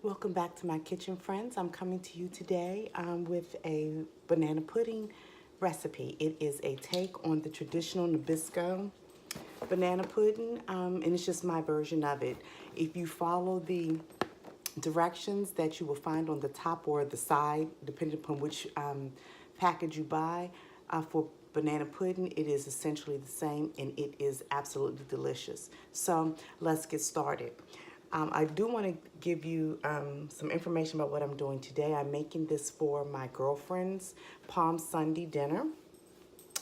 Welcome back to my kitchen, friends. I'm coming to you today with a banana pudding recipe. It is a take on the traditional Nabisco banana pudding, and it's just my version of it. If you follow the directions that you will find on the top or the side, depending upon which package you buy for banana pudding, it is essentially the same and it is absolutely delicious. So let's get started. I do want to give you some information about what I'm doing today. I'm making this for my girlfriend's Palm Sunday dinner.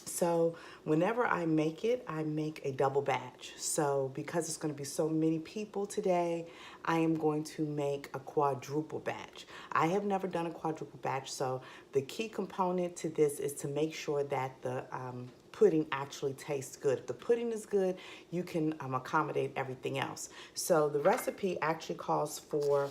So whenever I make it, I make a double batch. So because it's going to be so many people today, I am going to make a quadruple batch. I have never done a quadruple batch, so the key component to this is to make sure that the pudding actually tastes good. If the pudding is good, you can accommodate everything else. So the recipe actually calls for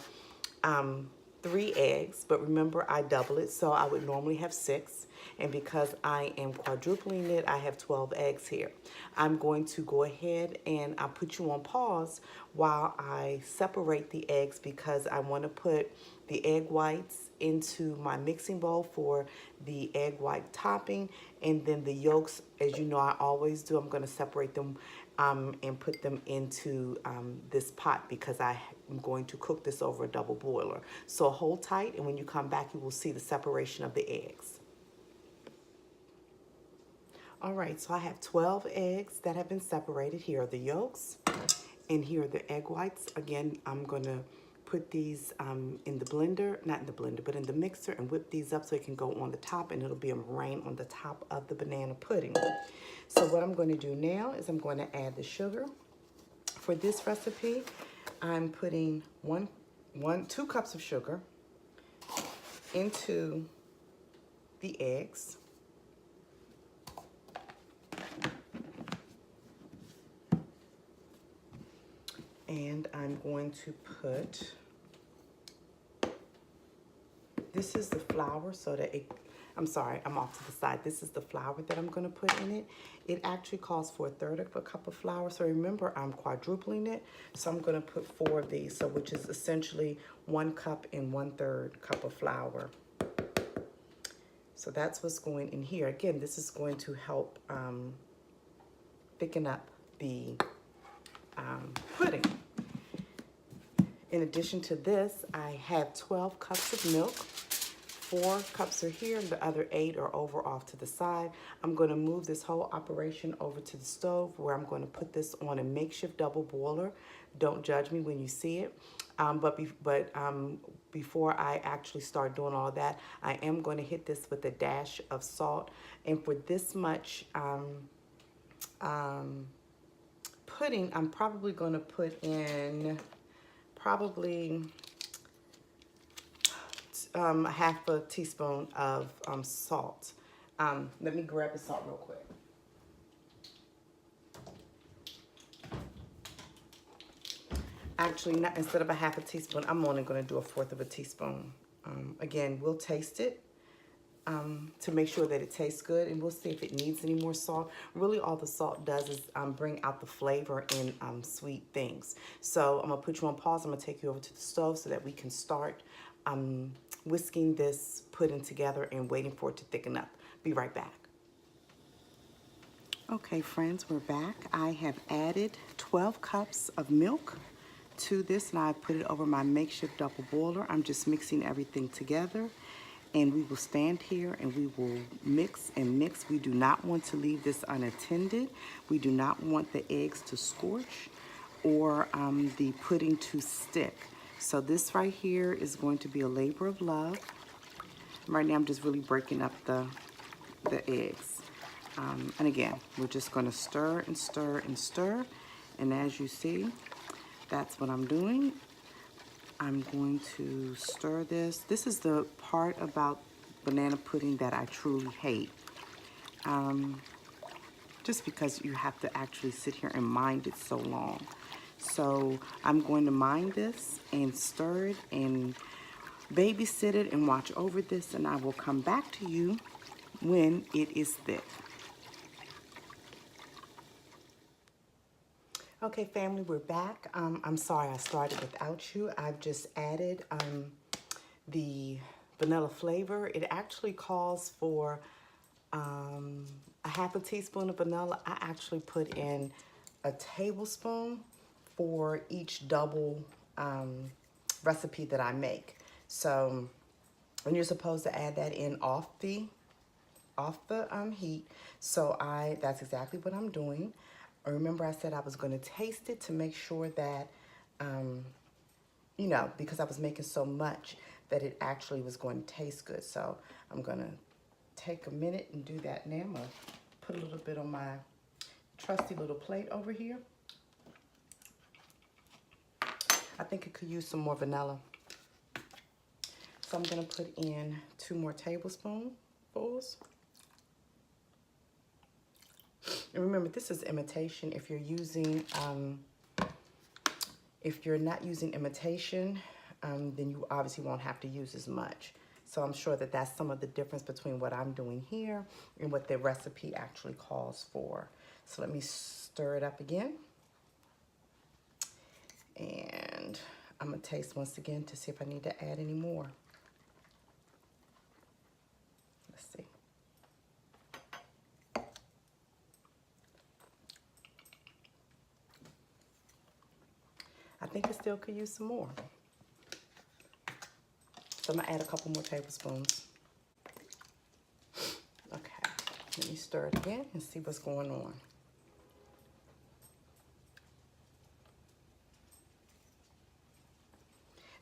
3 eggs, but remember I double it, so I would normally have 6. And because I am quadrupling it, I have 12 eggs here. I'm going to go ahead and I'll put you on pause while I separate the eggs because I want to put the egg whites into my mixing bowl for the egg white topping, and then the yolks, as you know I always do, I'm going to separate them and put them into this pot because I am going to cook this over a double boiler. So hold tight, and when you come back you will see the separation of the eggs. All right, so I have 12 eggs that have been separated. Here are the yolks, and here are the egg whites. Again, I'm gonna put these in the blender, not in the blender, but in the mixer, and whip these up so it can go on the top, and it'll be a meringue on the top of the banana pudding. So what I'm gonna do now is I'm gonna add the sugar. For this recipe, I'm putting 2 cups of sugar into the eggs. And I'm going to put, this is the flour so that it, I'm sorry, I'm off to the side. This is the flour that I'm going to put in it. It actually calls for 1/3 of a cup of flour. So remember, I'm quadrupling it. So I'm going to put 4 of these, so which is essentially 1 cup and 1/3 cup of flour. So that's what's going in here. Again, this is going to help thicken up the pudding. In addition to this, I have 12 cups of milk. 4 cups are here, and the other 8 are over off to the side. I'm going to move this whole operation over to the stove where I'm going to put this on a makeshift double boiler. Don't judge me when you see it. Before I actually start doing all that, I am going to hit this with a dash of salt. And for this much pudding, I'm probably going to put in probably a half a teaspoon of salt. Let me grab the salt real quick. Actually, not, instead of a half a teaspoon, I'm only going to do 1/4 of a teaspoon. Again, we'll taste it to make sure that it tastes good, and we'll see if it needs any more salt. Really, all the salt does is bring out the flavor in sweet things. So I'm going to put you on pause. I'm going to take you over to the stove so that we can start whisking this pudding together and waiting for it to thicken up. Be right back. Okay, friends, we're back. I have added 12 cups of milk to this, and I put it over my makeshift double boiler. I'm just mixing everything together, and we will stand here and we will mix and mix. We do not want to leave this unattended. We do not want the eggs to scorch or the pudding to stick. So this right here is going to be a labor of love. Right now I'm just really breaking up the eggs. And again, we're just going to stir and stir and stir. And as you see, that's what I'm doing. I'm going to stir this. This is the part about banana pudding that I truly hate. Just because you have to actually sit here and mind it so long. So I'm going to mind this and stir it and babysit it and watch over this, and I will come back to you when it is thick. Okay, family, we're back. I'm sorry I started without you. I've just added the vanilla flavor. It actually calls for a half a teaspoon of vanilla. I actually put in a tablespoon for each double recipe that I make. So, and you're supposed to add that in off the heat. So that's exactly what I'm doing. Remember I said I was going to taste it to make sure that, you know, because I was making so much that it actually was going to taste good. So I'm going to take a minute and do that now. I'm going to put a little bit on my trusty little plate over here. I think it could use some more vanilla. So I'm going to put in 2 more tablespoonfuls. And remember, this is imitation. If you're using, if you're not using imitation, then you obviously won't have to use as much. So I'm sure that that's some of the difference between what I'm doing here and what the recipe actually calls for. So let me stir it up again. And I'm gonna taste once again to see if I need to add any more. Let's see. I think it still could use some more. So I'm gonna add a couple more tablespoons. Okay, let me stir it again and see what's going on.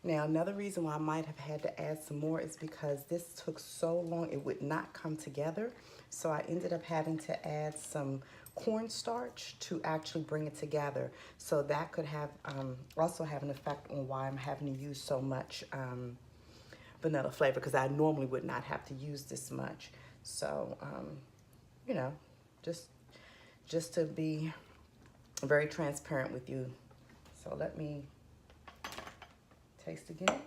Now, another reason why I might have had to add some more is because this took so long, it would not come together. So I ended up having to add some cornstarch to actually bring it together. So that could have also have an effect on why I'm having to use so much vanilla flavor, because I normally would not have to use this much. So, you know, just to be very transparent with you. So let me taste again.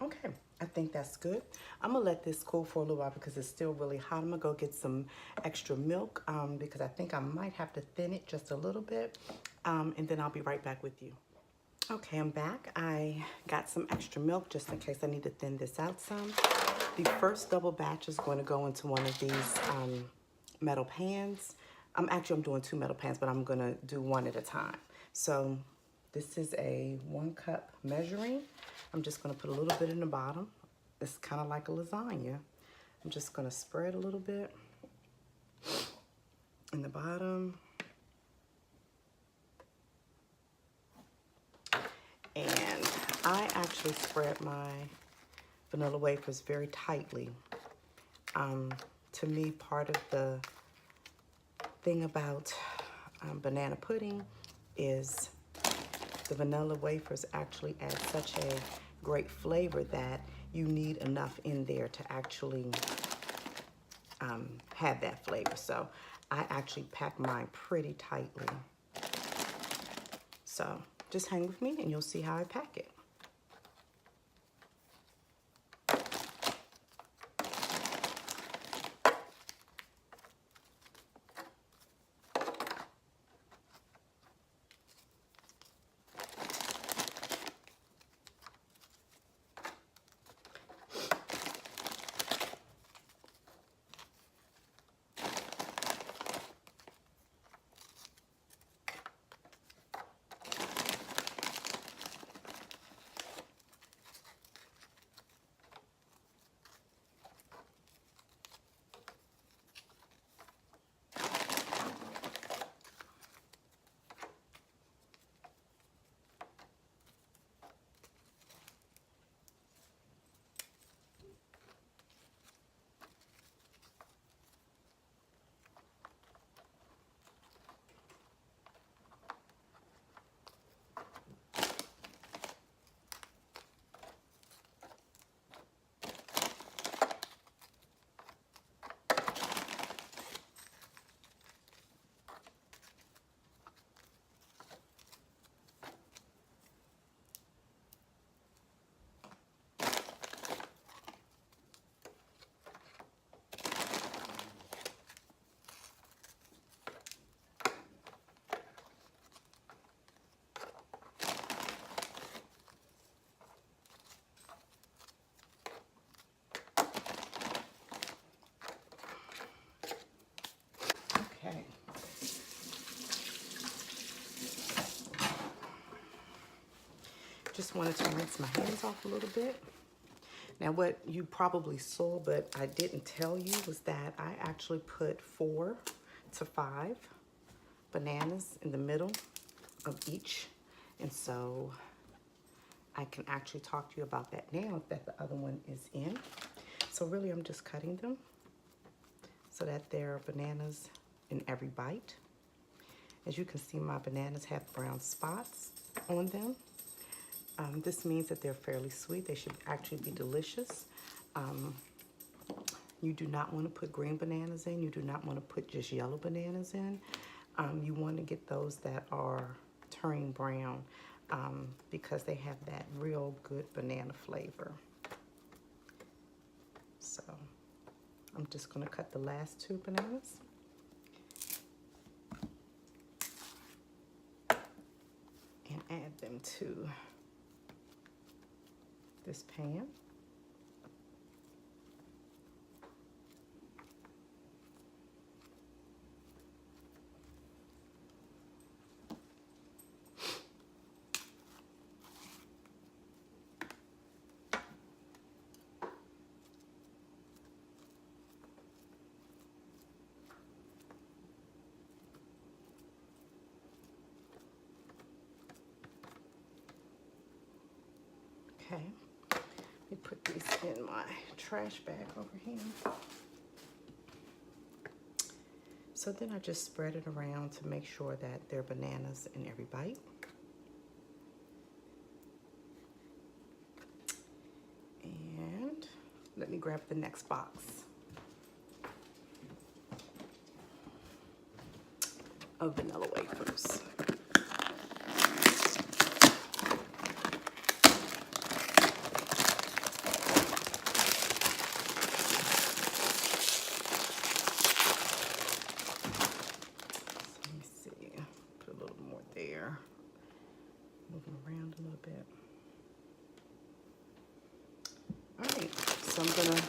Okay, I think that's good. I'm gonna let this cool for a little while because it's still really hot. I'm gonna go get some extra milk because I think I might have to thin it just a little bit, and then I'll be right back with you. Okay, I'm back. I got some extra milk just in case I need to thin this out some. The first double batch is going to go into one of these metal pans. I'm doing 2 metal pans, but I'm going to do one at a time. So this is a 1 cup measuring. I'm just going to put a little bit in the bottom. It's kind of like a lasagna. I'm just going to spread a little bit in the bottom. And I actually spread my vanilla wafers very tightly. To me, part of the thing about banana pudding is the vanilla wafers actually add such a great flavor that you need enough in there to actually have that flavor. So I actually pack mine pretty tightly. So just hang with me and you'll see how I pack it. just wanted to rinse my hands off a little bit. Now what you probably saw, but I didn't tell you, was that I actually put 4 to 5 bananas in the middle of each. And so I can actually talk to you about that now that the other one is in. So really I'm just cutting them so that there are bananas in every bite. As you can see, my bananas have brown spots on them. This means that they're fairly sweet. They should actually be delicious. You do not want to put green bananas in. You do not want to put just yellow bananas in. You want to get those that are turning brown because they have that real good banana flavor. So I'm just going to cut the last 2 bananas. And add them to this pan. Okay, let me put these in my trash bag over here. So then I just spread it around to make sure that there are bananas in every bite. And let me grab the next box of vanilla wafers. Moving around a little bit. All right, so I'm gonna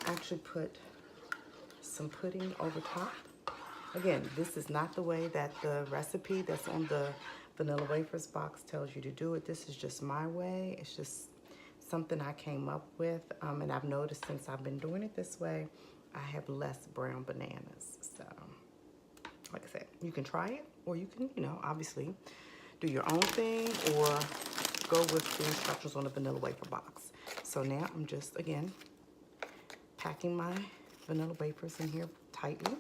actually put some pudding over top. Again, this is not the way that the recipe that's on the vanilla wafers box tells you to do it. This is just my way. It's just something I came up with, and I've noticed since I've been doing it this way, I have less brown bananas. So, like I said, you can try it, or you can, obviously do your own thing or go with the instructions on the vanilla wafer box. So now I'm just, again, packing my vanilla wafers in here tightly.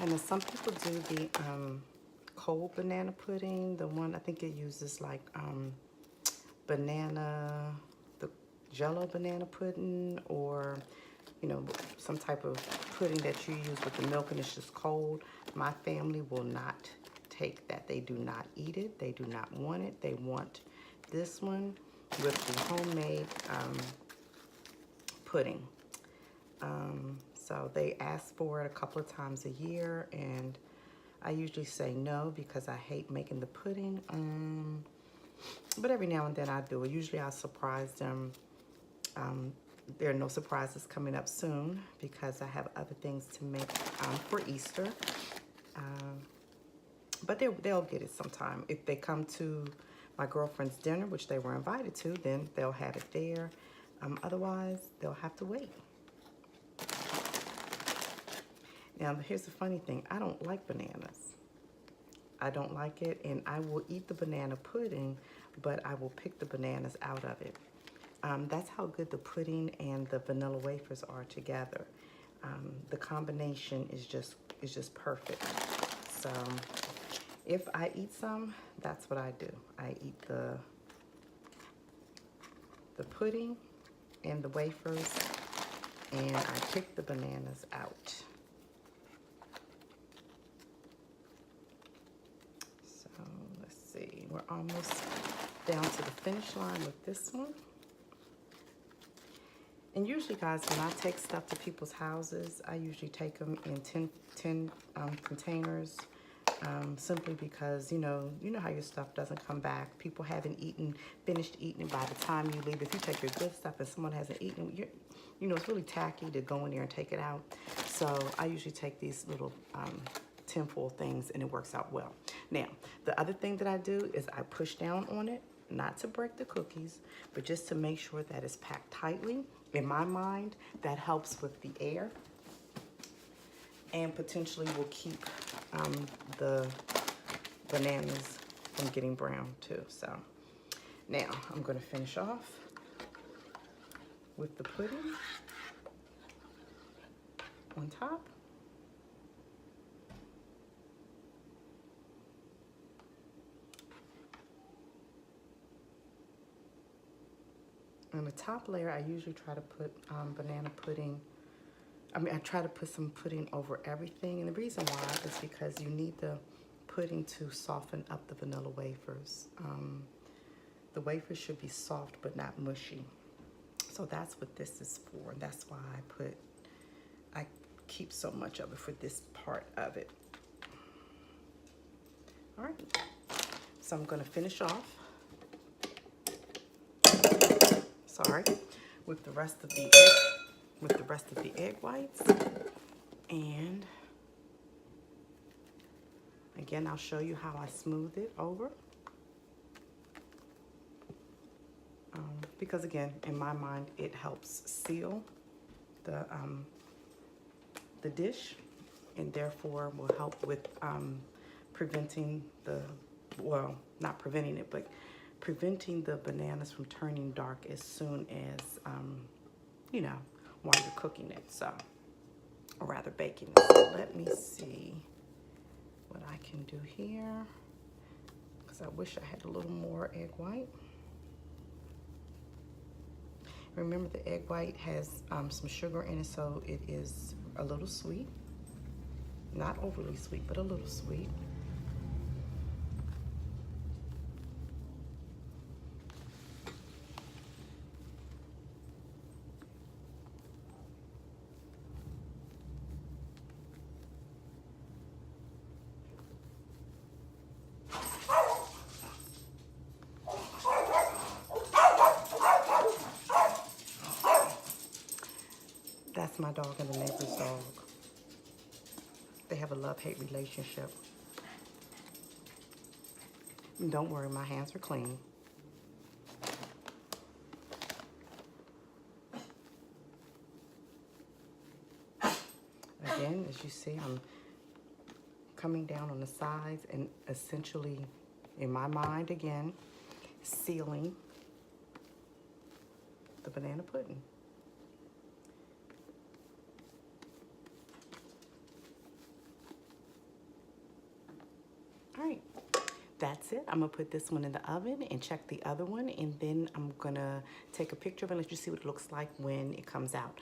And then some people do the cold banana pudding. The one, I think it uses like the Jello banana pudding, or, some type of pudding that you use with the milk and it's just cold. My family will not take that. They do not eat it. They do not want it. They want this one with the homemade pudding. So they ask for it a couple of times a year, and I usually say no because I hate making the pudding. But every now and then I do it. Usually I surprise them. There are no surprises coming up soon because I have other things to make for Easter. But they'll get it sometime. If they come to my girlfriend's dinner, which they were invited to, then they'll have it there. Otherwise, they'll have to wait. Now, here's the funny thing. I don't like bananas. I don't like it, and I will eat the banana pudding, but I will pick the bananas out of it. That's how good the pudding and the vanilla wafers are together. The combination is just perfect. So if I eat some, that's what I do. I eat the pudding and the wafers, and I pick the bananas out. So let's see, we're almost down to the finish line with this one. And usually, guys, when I take stuff to people's houses, I usually take them in 10 containers, simply because, you know how your stuff doesn't come back. People haven't finished eating it by the time you leave. If you take your good stuff and someone hasn't eaten it, it's really tacky to go in there and take it out. So I usually take these little tinfoil things, and it works out well. Now, the other thing that I do is I push down on it, not to break the cookies, but just to make sure that it's packed tightly. In my mind, that helps with the air and potentially will keep the bananas from getting brown too. So now I'm going to finish off with the pudding on top. On the top layer, I usually try to put banana pudding. I try to put some pudding over everything. And the reason why is because you need the pudding to soften up the vanilla wafers. The wafers should be soft but not mushy. So that's what this is for. That's why I keep so much of it for this part of it. All right. So I'm going to finish off. Sorry, with the rest of the egg whites, and again, I'll show you how I smooth it over. Because again, in my mind, it helps seal the dish, and therefore will help with preventing not preventing it, but preventing the bananas from turning dark as soon as, while you're cooking it, so, or rather baking it. So let me see what I can do here, because I wish I had a little more egg white. Remember, the egg white has some sugar in it, so it is a little sweet. Not overly sweet, but a little sweet. That's my dog and the neighbor's dog. They have a love-hate relationship. And don't worry, my hands are clean. Again, as you see, I'm coming down on the sides and essentially, in my mind again, sealing the banana pudding. All right, that's it. I'm gonna put this one in the oven and check the other one, and then I'm gonna take a picture of it and let you see what it looks like when it comes out.